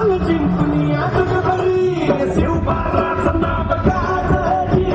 जिंकून जगभरी शिवबाराचं नाव गाजली.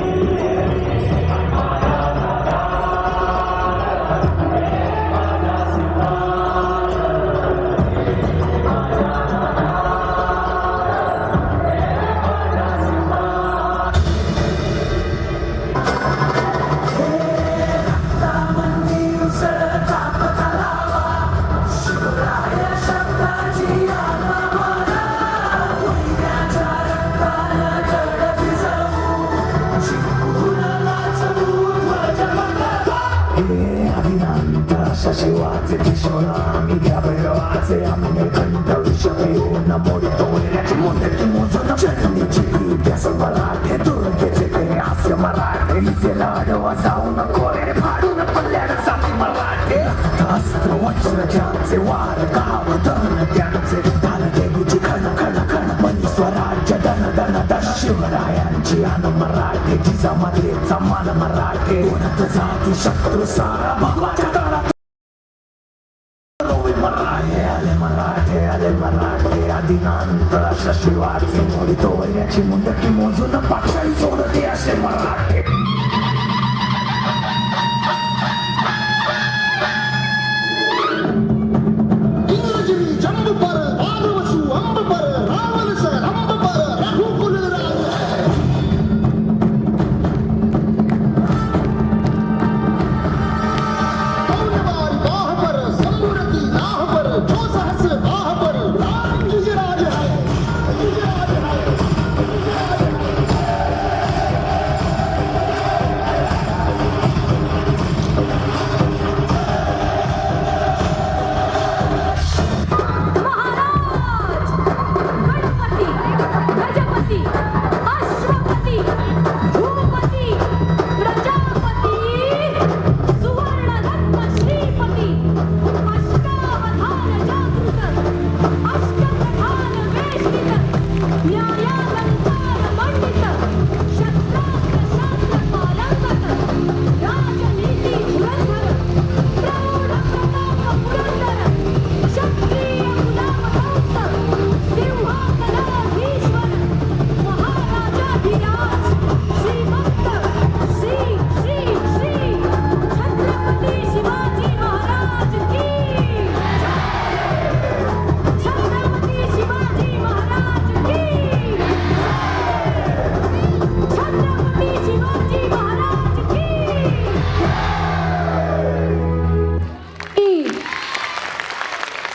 शिवाचे किशोरामी घ्या भैरवाचे आम्ही कंठ विषय मोडतोय मोठ्याची मोजून चरणीची त्यास मराठे दुर्गेचे ते हास्य मराठे इथे लाडवा जाऊ नको रे फाडून पडल्यानं जाती मराठे अस्त्र वज्रजांचे वार कावधन त्यांचे धान देवीची खण खण खण मनी स्वराज्य धन धन धन शिवरायांची आन मराठे जिजामधले समान मराठे कोणत जाती शत्रू सारा भगवाच्या तळात मराठे आदिनांत अशा शिवाचे मोडतो याची मुंडकी मोजून पाक्षाळी सोडते असे मराठे. इंग्रजी जंब पर आदिवासी अंब पर रावण से अंब पर रघुकुल राज कौनवारी बाह पर संबुरती राह पर जो सहस बाह पर राम गिजराज है गिजराज है गिजराज है. गणपती, गजपती, अश्वपती, भूपती, प्रजापती, सुवर्णरत्न श्रीपती, अष्टावधान जागृत, अष्टप्रधान वेष्टित, न्यायाधीश